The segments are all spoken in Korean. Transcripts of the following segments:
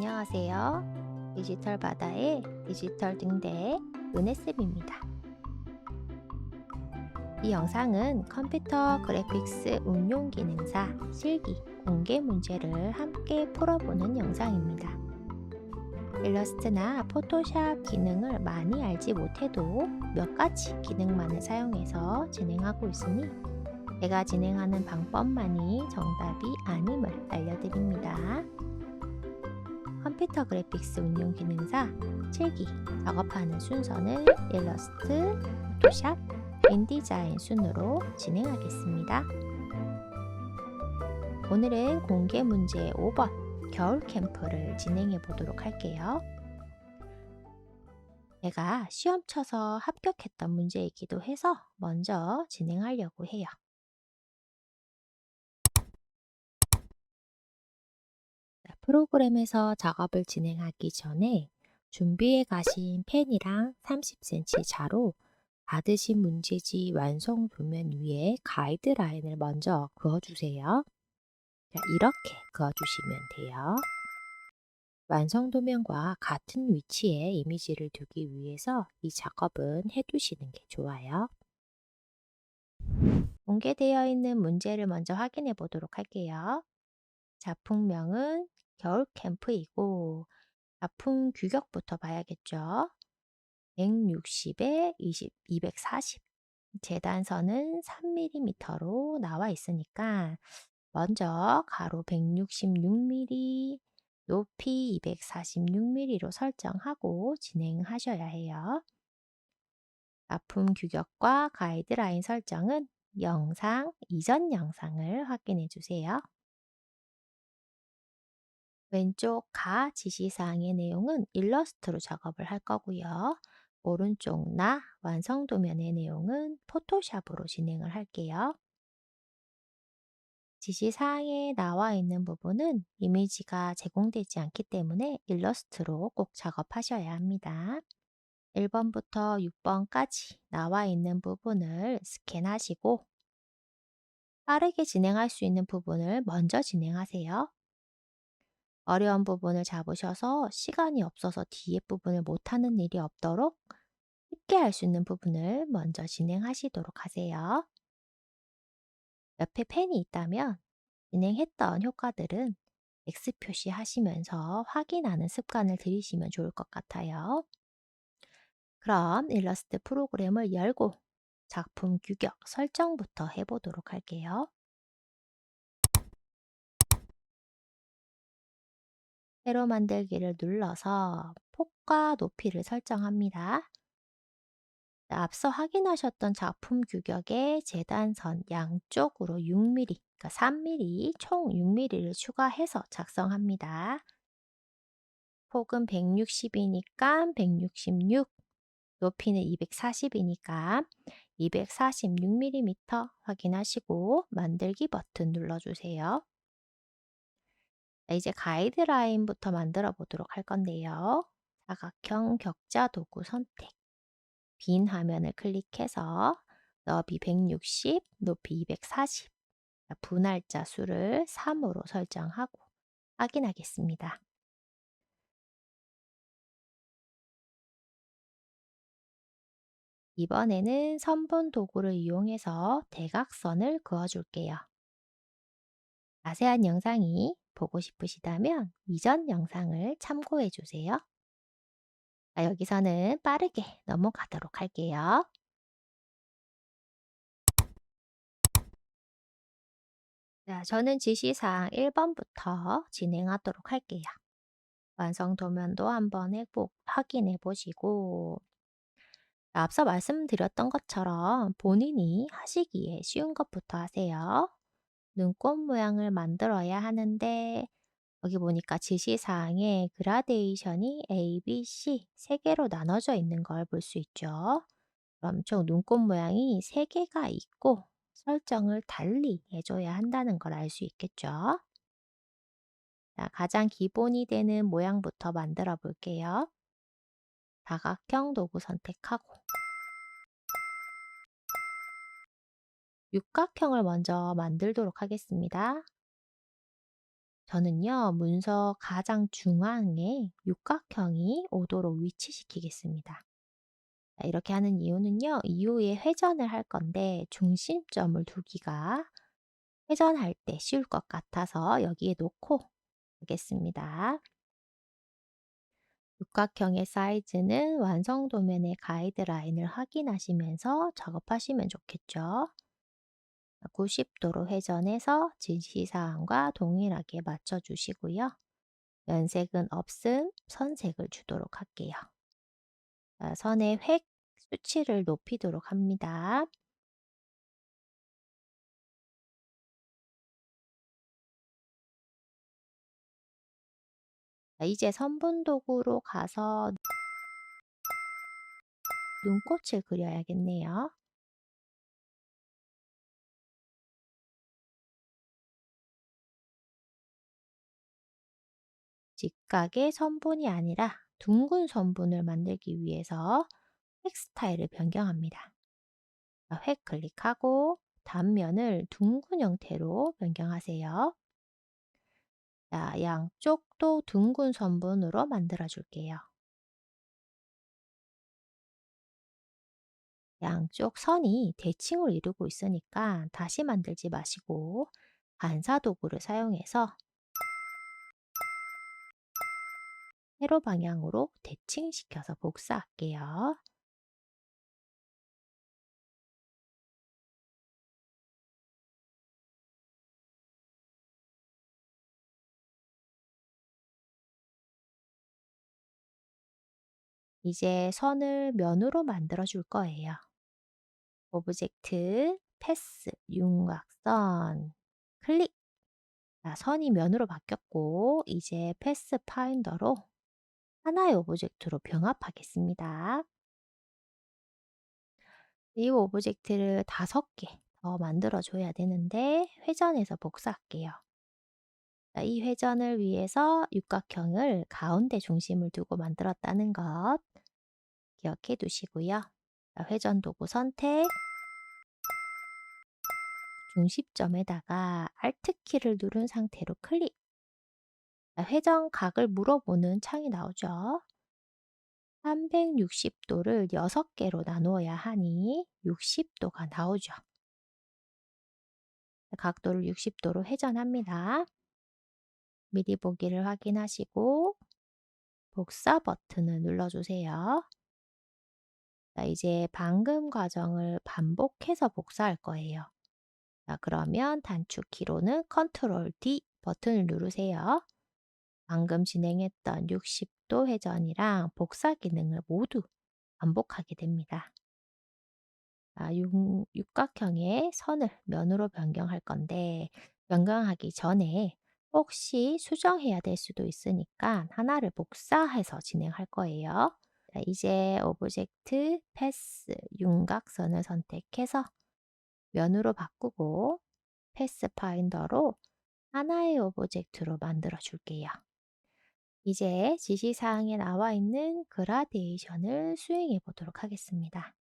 안녕하세요. 디지털 바다의 디지털 등대 은혜쌤입니다. 이 영상은 컴퓨터 그래픽스 응용 기능사 실기 공개 문제를 함께 풀어보는 영상입니다. 일러스트나 포토샵 기능을 많이 알지 못해도 몇 가지 기능만을 사용해서 진행하고 있으니 제가 진행하는 방법만이 정답이 아님을 알려드립니다. 컴퓨터 그래픽스 응용 기능사 7기 작업하는 순서는 일러스트, 포토샵, 인디자인 순으로 진행하겠습니다. 오늘은 공개 문제 5번 겨울 캠프를 진행해 보도록 할게요. 제가 시험 쳐서 합격했던 문제이기도 해서 먼저 진행하려고 해요. 프로그램에서 작업을 진행하기 전에 준비해 가신 펜이랑 30cm 자로 받으신 문제지 완성 도면 위에 가이드라인을 먼저 그어주세요. 이렇게 그어주시면 돼요. 완성 도면과 같은 위치에 이미지를 두기 위해서 이 작업은 해두시는 게 좋아요. 공개되어 있는 문제를 먼저 확인해 보도록 할게요. 작품명은 겨울 캠프이고 작품 규격부터 봐야겠죠. 160에 240 재단선은 3mm로 나와 있으니까 먼저 가로 166mm, 높이 246mm로 설정하고 진행하셔야 해요. 작품 규격과 가이드라인 설정은 영상, 이전 영상을 확인해 주세요. 왼쪽 가 지시사항의 내용은 일러스트로 작업을 할 거고요. 오른쪽 나 완성 도면의 내용은 포토샵으로 진행을 할게요. 지시사항에 나와 있는 부분은 이미지가 제공되지 않기 때문에 일러스트로 꼭 작업하셔야 합니다. 1번부터 6번까지 나와 있는 부분을 스캔하시고 빠르게 진행할 수 있는 부분을 먼저 진행하세요. 어려운 부분을 잡으셔서 시간이 없어서 뒤에 부분을 못하는 일이 없도록 쉽게 할 수 있는 부분을 먼저 진행하시도록 하세요. 옆에 펜이 있다면 진행했던 효과들은 X 표시하시면서 확인하는 습관을 들이시면 좋을 것 같아요. 그럼 일러스트 프로그램을 열고 작품 규격 설정부터 해보도록 할게요. 새로 만들기를 눌러서 폭과 높이를 설정합니다. 앞서 확인하셨던 작품 규격의 재단선 양쪽으로 6mm, 그러니까 3mm, 총 6mm를 추가해서 작성합니다. 폭은 160이니까 166, 높이는 240이니까 246mm 확인하시고 만들기 버튼 눌러주세요. 이제 가이드라인부터 만들어 보도록 할 건데요. 사각형 격자 도구 선택. 빈 화면을 클릭해서 너비 160, 높이 240, 분할자 수를 3으로 설정하고 확인하겠습니다. 이번에는 선분 도구를 이용해서 대각선을 그어줄게요. 자세한 영상이 보고 싶으시다면 이전 영상을 참고해 주세요. 여기서는 빠르게 넘어가도록 할게요. 저는 지시사항 1번부터 진행하도록 할게요. 완성 도면도 한번 확인해 보시고 앞서 말씀드렸던 것처럼 본인이 하시기에 쉬운 것부터 하세요. 눈꽃 모양을 만들어야 하는데 여기 보니까 지시사항에 그라데이션이 A, B, C 3개로 나눠져 있는 걸 볼 수 있죠. 그럼 총 눈꽃 모양이 3개가 있고 설정을 달리 해줘야 한다는 걸 알 수 있겠죠. 가장 기본이 되는 모양부터 만들어 볼게요. 다각형 도구 선택하고 육각형을 먼저 만들도록 하겠습니다. 저는요, 문서 가장 중앙에 육각형이 오도록 위치시키겠습니다. 자, 이렇게 하는 이유는요, 이후에 회전을 할 건데 중심점을 두기가 회전할 때 쉬울 것 같아서 여기에 놓고 하겠습니다. 육각형의 사이즈는 완성 도면의 가이드라인을 확인하시면서 작업하시면 좋겠죠. 90도로 회전해서 지시사항과 동일하게 맞춰주시고요. 연색은 없음, 선색을 주도록 할게요. 선의 획 수치를 높이도록 합니다. 이제 선분 도구로 가서 눈꽃을 그려야겠네요. 직각의 선분이 아니라 둥근 선분을 만들기 위해서 획 스타일을 변경합니다. 획 클릭하고 단면을 둥근 형태로 변경하세요. 자, 양쪽도 둥근 선분으로 만들어 줄게요. 양쪽 선이 대칭을 이루고 있으니까 다시 만들지 마시고 반사 도구를 사용해서 세로 방향으로 대칭시켜서 복사할게요. 이제 선을 면으로 만들어 줄 거예요. 오브젝트, 패스, 윤곽선, 클릭. 자, 선이 면으로 바뀌었고 이제 패스 파인더로 하나의 오브젝트로 병합하겠습니다. 이 오브젝트를 5개 더 만들어 줘야 되는데 회전해서 복사할게요. 자, 이 회전을 위해서 육각형을 가운데 중심을 두고 만들었다는 것 기억해 두시고요. 자, 회전 도구 선택, 중심점에다가 Alt 키를 누른 상태로 클릭. 자, 회전 각을 물어보는 창이 나오죠. 360도를 6개로 나누어야 하니 60도가 나오죠. 각도를 60도로 회전합니다. 미리 보기를 확인하시고 복사 버튼을 눌러주세요. 자, 이제 방금 과정을 반복해서 복사할 거예요. 자, 그러면 단축키로는 Ctrl D 버튼을 누르세요. 방금 진행했던 60도 회전이랑 복사 기능을 모두 반복하게 됩니다. 육각형의 선을 면으로 변경할 건데 변경하기 전에 혹시 수정해야 될 수도 있으니까 하나를 복사해서 진행할 거예요. 자, 이제 오브젝트, 패스, 윤곽선을 선택해서 면으로 바꾸고 패스 파인더로 하나의 오브젝트로 만들어 줄게요. 이제 지시사항에 나와 있는 그라데이션을 수행해 보도록 하겠습니다.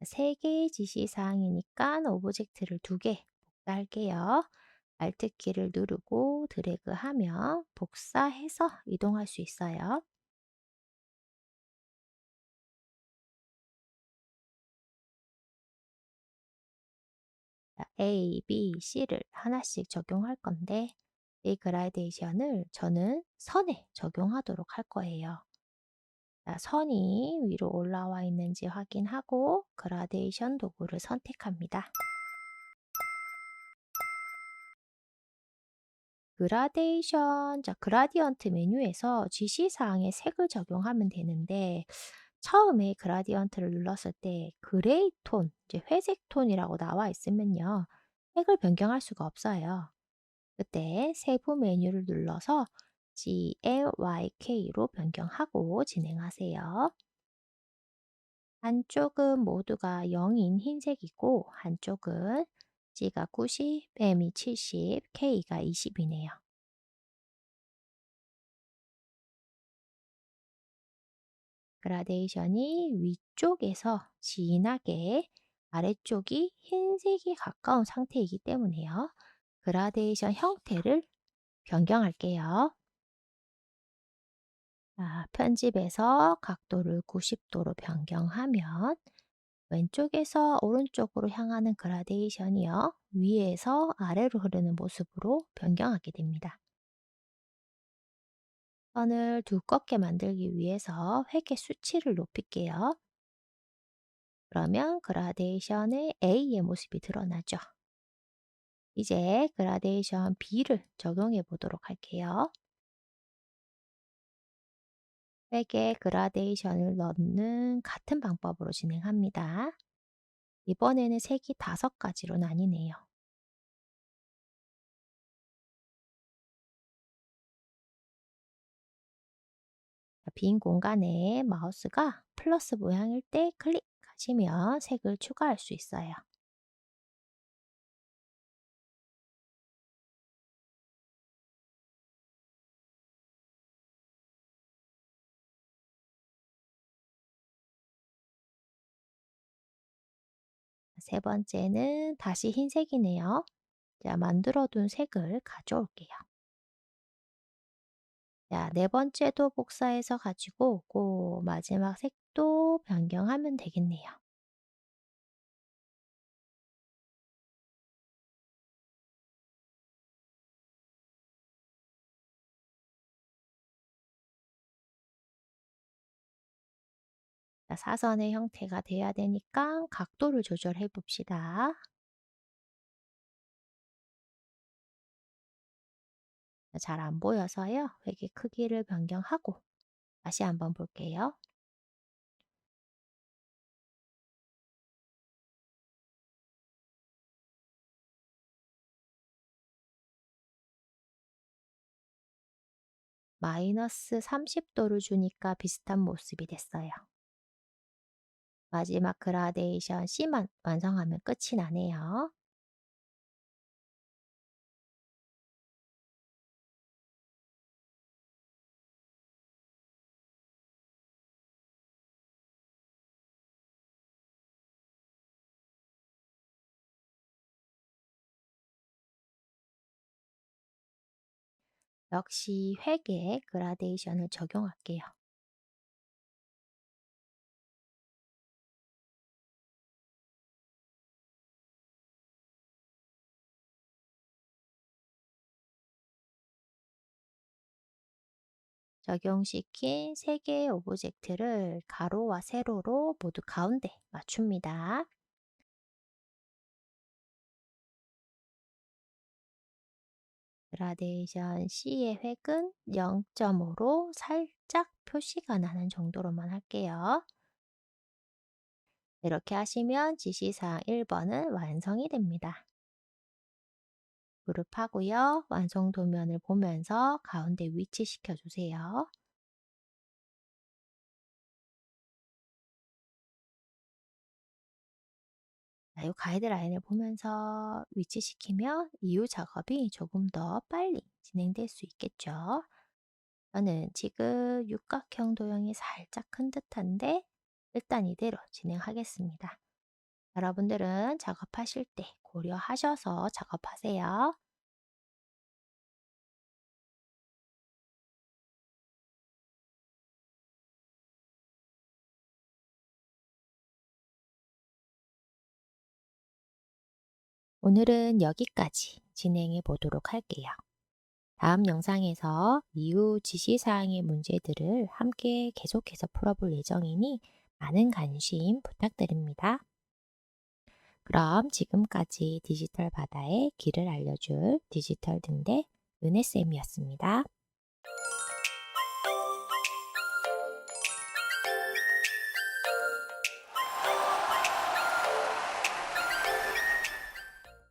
3개의 지시사항이니까 오브젝트를 2개 복사할게요. Alt 키를 누르고 드래그하면 복사해서 이동할 수 있어요. A, B, C를 하나씩 적용할 건데 이 그라데이션을 저는 선에 적용하도록 할 거예요. 자, 선이 위로 올라와 있는지 확인하고 그라데이션 도구를 선택합니다. 그라데이션, 자, 그라디언트 메뉴에서 지시사항에 색을 적용하면 되는데 처음에 그라디언트를 눌렀을 때 그레이 톤, 이제 회색 톤이라고 나와 있으면요. 색을 변경할 수가 없어요. 그때 세부 메뉴를 눌러서 GLYK로 변경하고 진행하세요. 한쪽은 모두가 0인 흰색이고 한쪽은 G가 90, M이 70, K가 20이네요. 그라데이션이 위쪽에서 진하게 아래쪽이 흰색에 가까운 상태이기 때문에요. 그라데이션 형태를 변경할게요. 자, 편집에서 각도를 90도로 변경하면 왼쪽에서 오른쪽으로 향하는 그라데이션이요. 위에서 아래로 흐르는 모습으로 변경하게 됩니다. 선을 두껍게 만들기 위해서 회계 수치를 높일게요. 그러면 그라데이션의 A의 모습이 드러나죠. 이제 그라데이션 B를 적용해 보도록 할게요. 색에 그라데이션을 넣는 같은 방법으로 진행합니다. 이번에는 색이 5가지로 나뉘네요. 빈 공간에 마우스가 플러스 모양일 때 클릭하시면 색을 추가할 수 있어요. 세 번째는 다시 흰색이네요. 자, 만들어둔 색을 가져올게요. 자, 네 번째도 복사해서 가지고 오고 마지막 색도 변경하면 되겠네요. 자, 사선의 형태가 돼야 되니까 각도를 조절해 봅시다. 잘 안 보여서요. 회계 크기를 변경하고 다시 한번 볼게요. 마이너스 30도를 주니까 비슷한 모습이 됐어요. 마지막 그라데이션 C만 완성하면 끝이 나네요. 역시 회계 그라데이션을 적용할게요. 적용시킨 세 개의 오브젝트를 가로와 세로로 모두 가운데 맞춥니다. 그라데이션 C의 획은 0.5로 살짝 표시가 나는 정도로만 할게요. 이렇게 하시면 지시사항 1번은 완성이 됩니다. 그룹하고요. 완성 도면을 보면서 가운데 위치시켜 주세요. 이 가이드라인을 보면서 위치시키면 이후 작업이 조금 더 빨리 진행될 수 있겠죠. 저는 지금 육각형 도형이 살짝 큰 듯한데 일단 이대로 진행하겠습니다. 여러분들은 작업하실 때 고려하셔서 작업하세요. 오늘은 여기까지 진행해 보도록 할게요. 다음 영상에서 이후 지시사항의 문제들을 함께 계속해서 풀어볼 예정이니 많은 관심 부탁드립니다. 그럼 지금까지 디지털 바다의 길을 알려줄 디지털 등대 은혜쌤이었습니다.